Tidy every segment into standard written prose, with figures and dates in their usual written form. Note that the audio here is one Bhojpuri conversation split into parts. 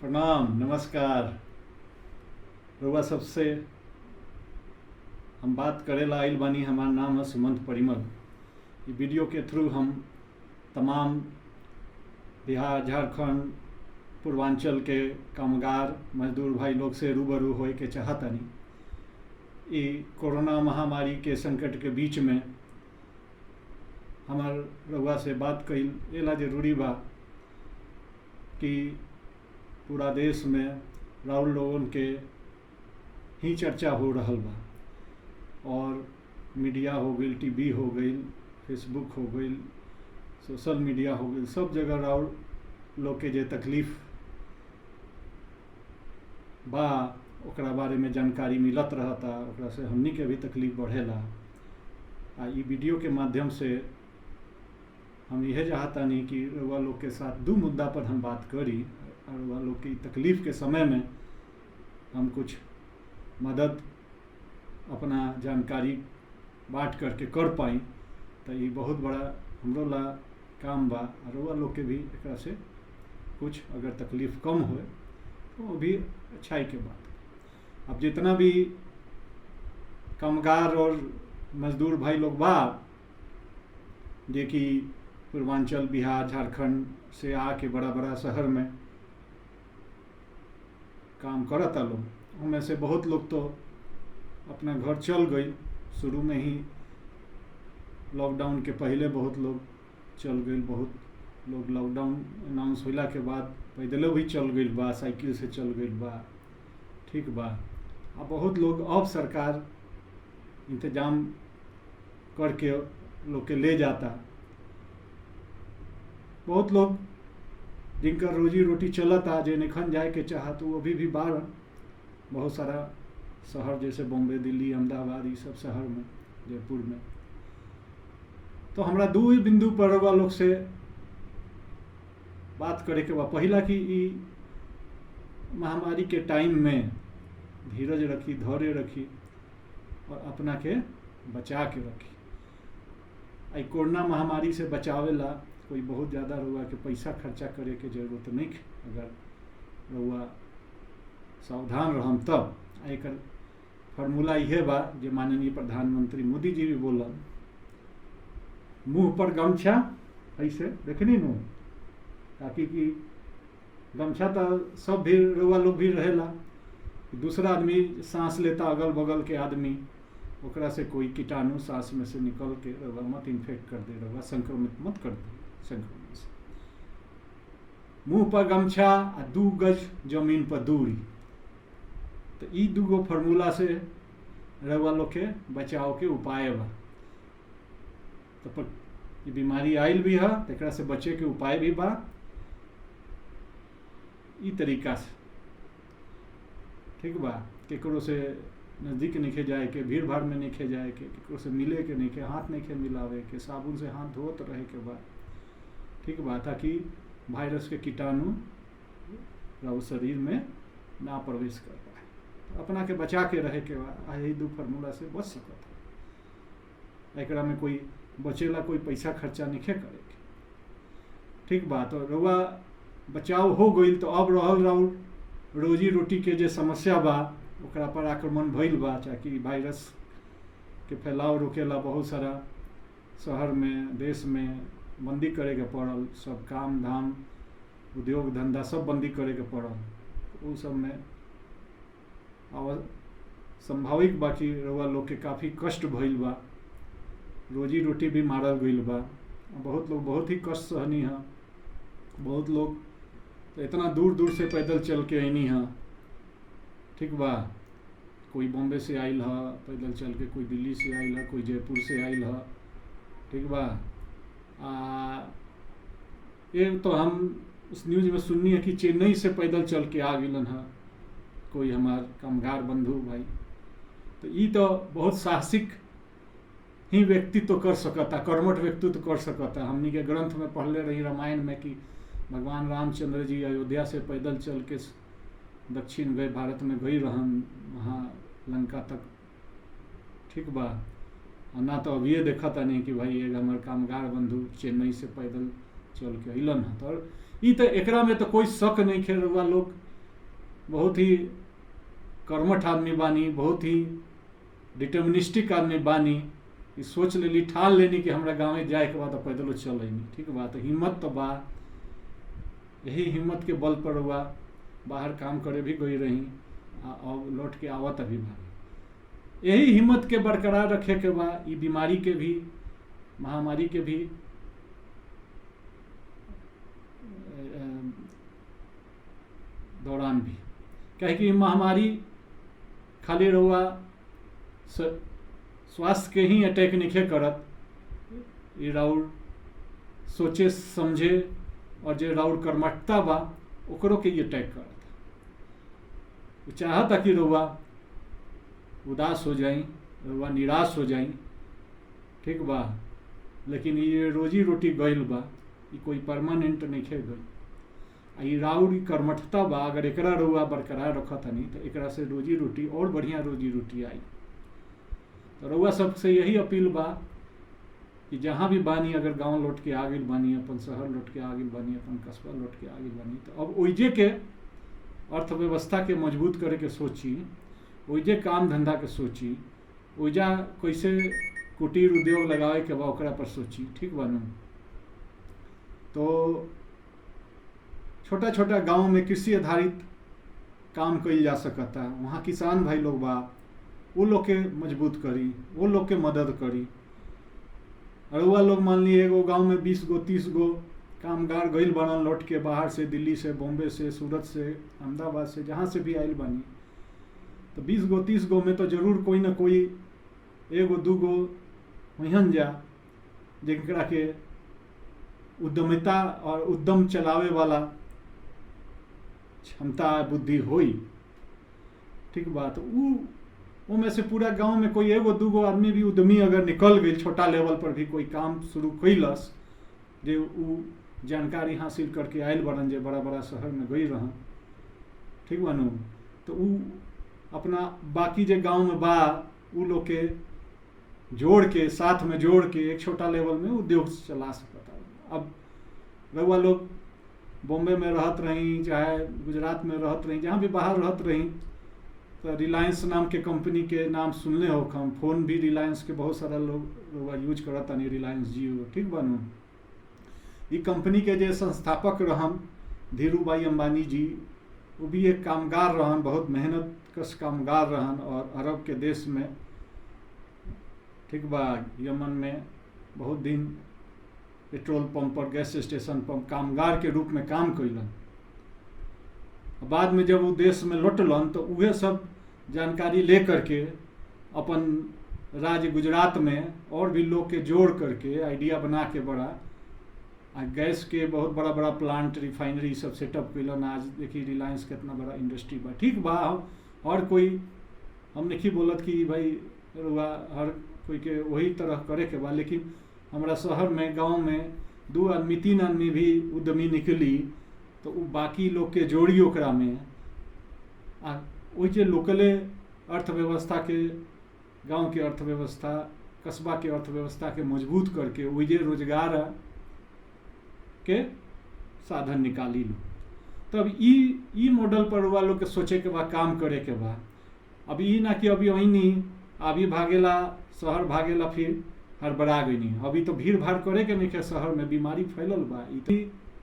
प्रणाम, नमस्कार। रउआ सबसे हम बात करेला आइल बानी। हमार नाम है सुमंत परिमल। ये वीडियो के थ्रू हम तमाम बिहार, झारखंड, पूर्वांचल के कामगार मजदूर भाई लोग से रूबरू होए के चाहतनी। ये कोरोना महामारी के संकट के बीच में हमार रउआ से बात कइल एला जरूरी बा कि पूरा देश में राउर लोगन के ही चर्चा हो रहल बा और मीडिया हो गई, टीवी हो गई, फेसबुक हो गई, सोशल मीडिया हो गई, सब जगह राउर लोग के जे तकलीफ बा ओकरा बारे में जानकारी मिलत रहता। ओकरा से हमनी के भी तकलीफ बढ़ेला। ये वीडियो के माध्यम से हम यह चाहतानी कि रउआ लोग के साथ दो मुद्दा पर हम बात करी और रउआ लोग की तकलीफ के समय में हम कुछ मदद अपना जानकारी बांट करके कर पाई। तो ये बहुत बड़ा हमरो ला काम बा और रउआ लोग के भी एकरा से कुछ अगर तकलीफ कम होए तो वो भी अच्छाई के बात। अब जितना भी कामगार और मजदूर भाई लोग बा जे कि पूर्वांचल, बिहार, झारखंड से आके बड़ा बड़ा शहर में काम करता लोग, उनमें से बहुत लोग तो अपना घर चल गई। शुरू में ही लॉकडाउन के पहले बहुत लोग चल गए। बहुत लोग लॉकडाउन अनाउंस होला के बाद पैदल भी चल गई बा, साइकिल से चल गई बा, ठीक बा। अब बहुत लोग अब सरकार इंतजाम करके लोग के ले जाता। बहुत लोग जिनका रोजी रोटी चलता, जे निखन जाए के चाहत वो अभी भी बाहर बहुत सारा शहर जैसे बॉम्बे, दिल्ली, अहमदाबाद, ये सब शहर में, जयपुर में। तो हमरा दो ही बिंदु पर रउआ लोग से बात करे के बा। पहला कि ई महामारी के टाइम में धीरज रखी, धैर्य रखी और अपना के बचा के रखी। आई कोरोना महामारी से बचावेला कोई बहुत ज़्यादा रउआ के पैसा खर्चा करे के जरूरत नहीं। अगर रउआ सावधान रहम तब। एक फार्मूला यह बा जे माननीय प्रधानमंत्री मोदी जी भी बोलन, मुंह पर गमछा ऐसे देखनी नु, ताकि कि गमछा तो सब भी रउआ लोग भी रहेला। दूसरा आदमी सांस लेता, अगल बगल के आदमी, ओकरा से कोई कीटाणु सांस में से निकल के रउआ मत इन्फेक्ट कर दे, रउआ संक्रमित मत कर दे संक्रमण से। मुंह पर गमछा आ 2 गज जमीन पर दूरी। तो ई दूगो फार्मूला से रउआ लोग के बचाव के उपाय बा। तो पर ये बीमारी आइल भी है तो एकरा से बचे के उपाय भी बा। ई तरीका से ठीक बा। केकरो से नज़दीक नहीं जाए के, भीड़ भाड़ में नहीं जाए के, केकरो से मिले के नहीं के, हाथ नहीं मिलावे के, साबुन से हाथ धोत रहे के बाद, ठीक बा, ताकि वायरस के कीटाणु राउ शरीर में ना प्रवेश कर पाए। तो अपना के बचा के रहे के बाद यही 2 फार्मूला से बच सकता। एकरा में कोई बचेला कोई पैसा खर्चा नहीं करे के, ठीक बा। तो रउआ बचाव हो गई तो अब रहल राउर रोजी रोटी के जे समस्या बा ओकरा पर आक्रमण भइल बा। ताकि वायरस के फैलाव रोकेला बहुत सारा शहर में, देश में बंदी करे के पड़ल। सब काम धाम, उद्योग धंधा सब बंदी करे के पड़ल। वो सब में संभाविक बा कि रउआ लोग के काफ़ी कष्ट भइल बा, रोजी रोटी भी मारल गइल बा। बहुत लोग बहुत ही कष्ट सहनी है। बहुत लोग तो इतना दूर दूर से पैदल चल के आईनी है, ठीक बा। कोई बॉम्बे से आइल है पैदल चल के, कोई दिल्ली से आइल है, कोई जयपुर से आइल है, ठीक बा। ये तो हम उस न्यूज़ में सुननी है कि चेन्नई से पैदल चल के आ गलन है कोई हमार कामगार बंधु भाई। तो ये तो बहुत साहसिक ही व्यक्ति तो कर सकता, कर्मठ व्यक्ति तो कर सकता। हमनी के ग्रंथ में पढ़ले रही रामायण में कि भगवान रामचंद्र जी अयोध्या से पैदल चल के दक्षिण गए, भारत में गई रहन, वहाँ लंका तक, ठीक बा। ना तो अभी ये देखा था नहीं कि भाई एक हमारे कामगार बंधु चेन्नई से पैदल चल के अलन है। तो ई तो एकरा में तो कोई शक नहीं खे। रउआ लोग बहुत ही कर्मठ आदमी बानी, बहुत ही डिटर्मिनिस्टिक आदमी बानी, ई सोच लेली, ठान लेनी कि हमरा गाँव जाए के बाद पैदल चल अइनी। ठीक बा, तो हिम्मत तो बा, यही हिम्मत के बल पर हुआ बाहर काम करे भी गई रही और लौट के आवत अभी भागी। यही हिम्मत के बरकरार रखे के बा ई बीमारी के भी, महामारी के भी दौरान भी, कहे कि महामारी खाली रहुआ स्वास्थ्य के ही अटैक नहीं करत, ये राउर सोचे समझे और जो राउर कर्मठता बा ओकरो के ये अटैक करत। चाहता कि रहुआ उदास हो जाई, रहुआ निराश हो जाई, ठीक बा, लेकिन ये रोजी रोटी गइल बा, ये कोई परमानेंट नहीं खे गई। ये राउर कर्मठता बा, अगर एकरा रहुआ बरकरार रखत नहीं तो एकरा से रोजी रोटी और बढ़िया रोजी रोटी आई। तो रहुआ सबसे यही अपील बा कि जहाँ भी बानी, अगर गांव लौट के आ गई बानी, अपन शहर लौट के आ गई बानी, अपन कस्बा लौट के आ गई बानी, तो अब ओइजे के अर्थव्यवस्था के मजबूत करे के सोची, ओइजे काम धंधा के सोची, ओइजा कैसे कुटीर उद्योग लगावे के बा ओकरा पर सोची। ठीक बा न? तो छोटा छोटा गांव में कृषि आधारित काम कइल जा सकता, वहाँ किसान भाई लोग बा, वो लोग के मजबूत करी, वो लोग के मदद करी। और वह लोग मान ली एगो गांव में 20 गो 30 गो कामगार गइल बनल लौट के बाहर से, दिल्ली से, बॉम्बे से, सूरत से, अहमदाबाद से, जहाँ से भी आइल बानी, तो 20 गो 30 गो में तो जरूर कोई ना कोई एगो दूगो वहन जा जिनकरा के उद्यमिता और उद्यम चलावे वाला क्षमता बुद्धि होई। ठीक बात, वो में से पूरा गांव में कोई एगो दूगो आदमी भी उद्यमी अगर निकल गई, छोटा लेवल पर भी कोई काम शुरू कैलस, जे उ जानकारी हासिल करके आयल बड़न, जे बड़ा बड़ा शहर में गई रहन, ठीक बा नु, तो उ अपना बाकी जे गांव में बा उ लोग के जोड़ के, साथ में जोड़ के एक छोटा लेवल में उद्योग चला सकता। अब रउआ लोग बॉम्बे में रहत रही, चाहे गुजरात में रहत रही, जहाँ भी बाहर रहत रही, तो रिलायंस नाम के कंपनी के नाम सुनले हो हम, फोन भी रिलायंस के बहुत सारा लोग यूज करता नहीं, रिलायंस जियो। ठीक बनू, ये कंपनी के जे संस्थापक रहन धीरू भाई अंबानी जी, वो भी एक कामगार रहन, बहुत मेहनत कश कामगार रहन, और अरब के देश में, ठीक बा, यमन में बहुत दिन पेट्रोल पंप पर, गैस स्टेशन पर कामगार के रूप में काम कैलन। बाद में जब वो देश में लौटलन तो उहे सब जानकारी ले करके अपन राज्य गुजरात में और भी लोग के जोड़ करके आइडिया बना के बड़ा गैस के बहुत बड़ा बड़ा प्लांट, रिफाइनरी सब सेटअप कैलन। आज देखिए रिलायंस कितना बड़ा इंडस्ट्री बा। ठीक बा, हर कोई हम नहीं बोलत कि भाई हर कोई के वही तरह करे के बा, लेकिन हमारा शहर में, गांव में 2 आदमी 3 आदमी भी उद्यमी निकली तो बाकी लोग के जोड़ी ओकरा में वही लोकले अर्थव्यवस्था के, गांव के अर्थव्यवस्था, कस्बा के अर्थव्यवस्था के मजबूत करके वही रोजगार के साधन निकाली लो। तब ई मॉडल पर हुआ लोग के सोचे के बाद काम करे के बाद, अब ई ना कि अभी वही नहीं अभी भागेला शहर, भागेला फिर हड़बड़ा गई नहीं, अभी तो भीड़ भाड़ करे के नहीं के, शहर में बीमारी फैलल बा।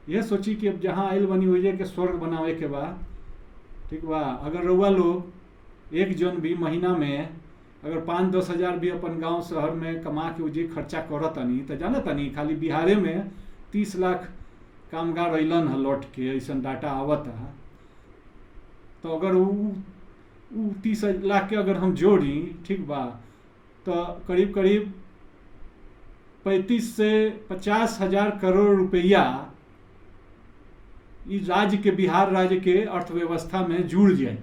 यह सोची कि अब जहाँ आयल बनी वही के स्वर्ग बनावे के बाद, ठीक बा। अगर रउआ लोग एक जन भी महीना में अगर 5-10 हज़ार भी अपन गांव शहर में कमा के उजे खर्चा करत नहीं, तो जानता नहीं खाली बिहारे में 30 लाख कामगार अलन है लौट के, ऐसा डाटा आवत है। तो अगर वो 30 लाख के अगर हम जोड़ी, ठीक बा, तो करीब करीब 35 से 50 हज़ार करोड़ रुपया इस राज्य के, बिहार राज्य के अर्थव्यवस्था में जुड़ जाए,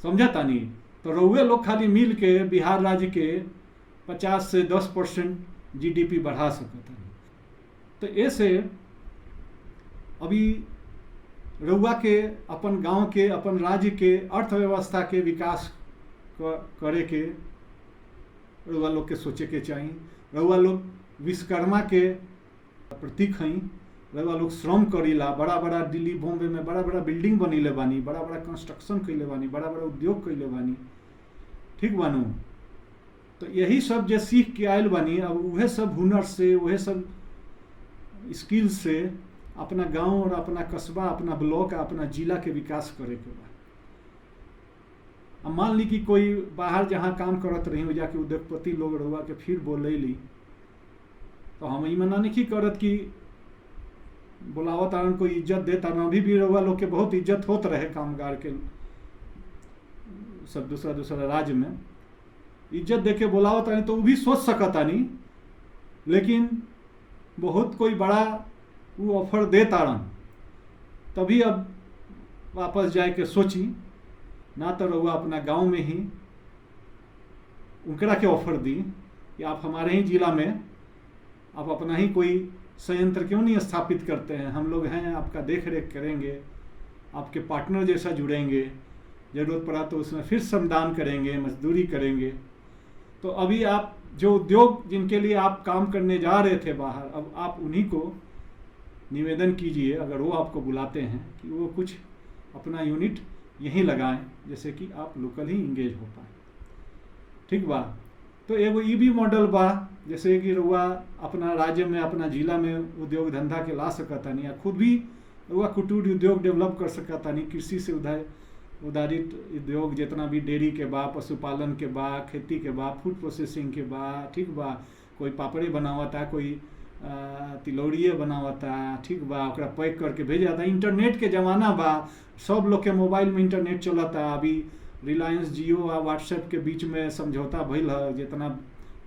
समझता नहीं। तो रउए लोग खाली मिल के बिहार राज्य के 50 से 10% जीडीपी बढ़ा सकता है। तो ऐसे अभी रउआ के अपन गांव के, अपन राज्य के अर्थव्यवस्था के विकास करे के रउआ लोग के सोचे के चाहिए। रउआ लोग विश्वकर्मा के प्रतीक हैं, रउआ लोग श्रम करीला, बड़ा बड़ा दिल्ली बॉम्बे में बड़ा बड़ा बिल्डिंग बनीले बानी, बड़ा बड़ा कंस्ट्रक्शन कैले बानी, बड़ा बड़ा उद्योग कैले बानी, ठीक बानू। तो यही सब जो सीख के आयल बानी, अब वह सब हुनर से, वह सब स्किल से अपना गांव और अपना कस्बा, अपना ब्लॉक, अपना जिला के विकास करे के बा। अब मान ली कि कोई बाहर जहाँ काम करत रही हो जाके उद्योगपति लोग रहुआ के फिर बोलैली, तो हम ई मना नहीं करत कि बुलावत आरन कोई इज्जत देता ना। अभी भी रहुआ लोग के बहुत इज्जत होत रहे कामगार के सब दूसरा दूसरा राज्य में इज्जत देके बुलावत आनी, तो वो भी सोच सकता नहीं, लेकिन बहुत कोई बड़ा वो ऑफर देता रन, तभी अब वापस जाए के सोची ना। तो रहुआ अपना गांव में ही उनकरा के ऑफर दी कि आप हमारे ही जिला में आप अपना ही कोई संयंत्र क्यों नहीं स्थापित करते हैं, हम लोग हैं, आपका देख रेख करेंगे, आपके पार्टनर जैसा जुड़ेंगे, ज़रूरत पड़ा तो उसमें फिर श्रमदान करेंगे, मजदूरी करेंगे। तो अभी आप जो उद्योग जिनके लिए आप काम करने जा रहे थे बाहर, अब आप उन्हीं को निवेदन कीजिए, अगर वो आपको बुलाते हैं, कि वो कुछ अपना यूनिट यहीं लगाएं, जैसे कि आप लोकल ही इंगेज हो पाए, ठीक बा। तो एगो ई भी मॉडल बा, जैसे कि रउआ अपना राज्य में, अपना जिला में उद्योग धंधा के ला सकता नहीं, या खुद भी रउआ कुटीर उद्योग डेवलप कर सकता नहीं। कृषि से उधारित उद्योग जितना भी डेयरी के बा, पशुपालन के बा, खेती के बा, फूड प्रोसेसिंग के बा, ठीक बा। कोई पापड़े बनावता, कोई तिलौड़िए बनावता, ठीक बा, ओकरा पैक करके भेजाता। इंटरनेट के ज़माना बा, सब लोग के मोबाइल में इंटरनेट चलता। अभी रिलायंस जियो आ व्हाट्सएप के बीच में समझौता भइल है, जितना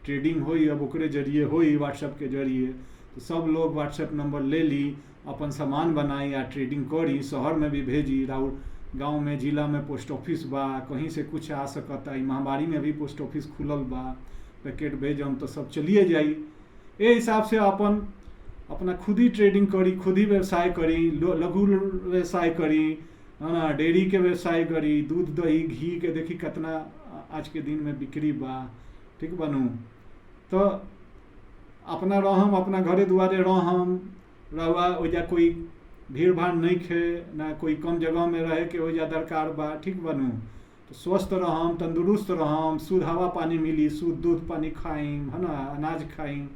ट्रेडिंग होई अब ओकरे जरिए होई, व्हाट्सएप के जरिए। तो सब लोग व्हाट्सएप नंबर ले ली, अपन सामान बनाई या ट्रेडिंग करी, शहर में भी भेजी। राउर गांव में, जिला में पोस्ट ऑफिस बा, कहीं से कुछ आ सकता। महामारी में भी पोस्ट ऑफिस खुलल बा, पैकेट भेजम तो सब चलिए जाई। ए हिसाब से अपन अपना खुद ही ट्रेडिंग करी, खुद ही व्यवसाय करी, लघु व्यवसाय करी, है ना, डेयरी के व्यवसाय करी, दूध दही घी के देखी कितना आज के दिन में बिक्री बा, ठीक बनू। तो अपना रहम, अपना घरे दुआरे रहम, रहुआ ओजा कोई भीड़ भाड़ नहीं खे ना, कोई कम जगह में रहे के ओजा दरकार बा, ठीक बनू। तो स्वस्थ रहम, तंदुरुस्त रहम, शुद्ध हवा पानी मिली, शुद्ध दूध पानी खाइम, है ना, अनाज खाइम,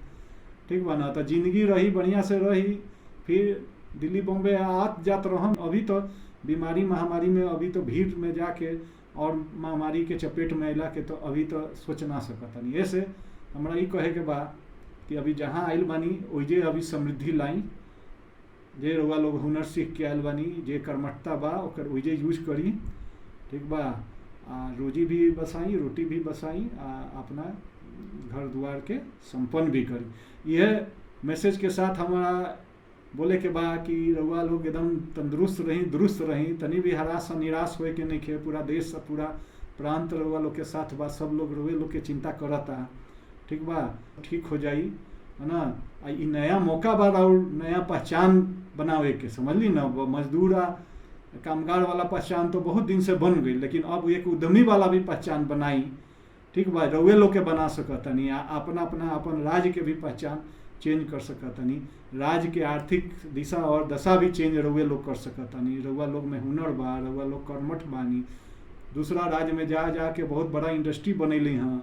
ठीक बा ना। तो जिंदगी रही बढ़िया से रही, फिर दिल्ली बॉम्बे आत जात रहम। अभी तो बीमारी महामारी में, अभी तो भीड़ में जाके और महामारी के चपेट में अला के तो अभी तो सोच ना सकता नहीं। ऐसे हमरा ई कहे के बा कि अभी जहाँ आयल बानी ओइजे अभी समृद्धि लाई, जे रउआ लोग हुनर सीख के आयल बानी, जे कर्मठता बा ओकर ओइजे यूज करी, ठीक बा। रोजी भी बसाई, रोटी भी बसाई, अपना घर द्वार के संपन्न भी करी। यह मैसेज के साथ हमारा बोले के बा कि रउआ लोग एकदम तंदुरुस्त रही, दुरुस्त रही, तनी भी हरास निराश होए के नहीं खे। पूरा देश, पूरा प्रांत रउआ लोग के साथ बा, सब लोग रउए लोग के चिंता करता, ठीक बा। ठीक हो जाई, है ना। ई नया मौका बा और नया पहचान बनावे के, समझली ना। मजदूर आ कामगार वाला पहचान तो बहुत दिन से बन गई, लेकिन अब एक उद्यमी वाला भी पहचान बनाई, ठीक बा। रउए लोग के बना सकतनी, अपना अपना अपन राज्य के भी पहचान चेंज कर सकतनी, राज्य के आर्थिक दिशा और दशा भी चेंज रउए लोग कर सकतनी। रउआ लोग में हुनर बा, रउआ लोग कर्मठ बानी, दूसरा राज्य में जा के बहुत बड़ा इंडस्ट्री बनैली हाँ,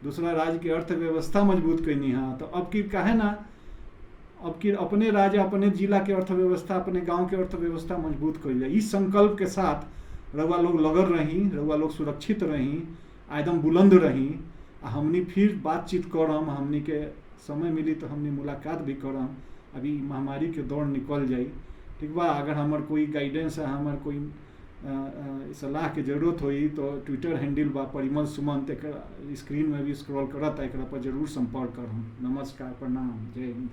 दूसरा राज्य के अर्थव्यवस्था मजबूत कैनी हाँ। तो अब की कहे ना, अब की अपने राज्य, अपने जिला के अर्थव्यवस्था, अपने गांव के अर्थव्यवस्था मजबूत कर जाए। इस संकल्प के साथ रउआ लोग लगल रही, रउआ लोग सुरक्षित रही, एकदम बुलंद रही। हमनी फिर बातचीत करम, हमनी के समय मिली तो हमनी मुलाकात भी करम। अभी महामारी के दौर निकल जाई, ठीक बा। अगर हमार कोई गाइडेंस है, हमार कोई सलाह के जरूरत होई तो ट्विटर हैंडल बा परिमल सुमंत, स्क्रीन में भी स्क्रॉल करता, एक पर जरूर संपर्क करम। नमस्कार, प्रणाम, जय हिंद।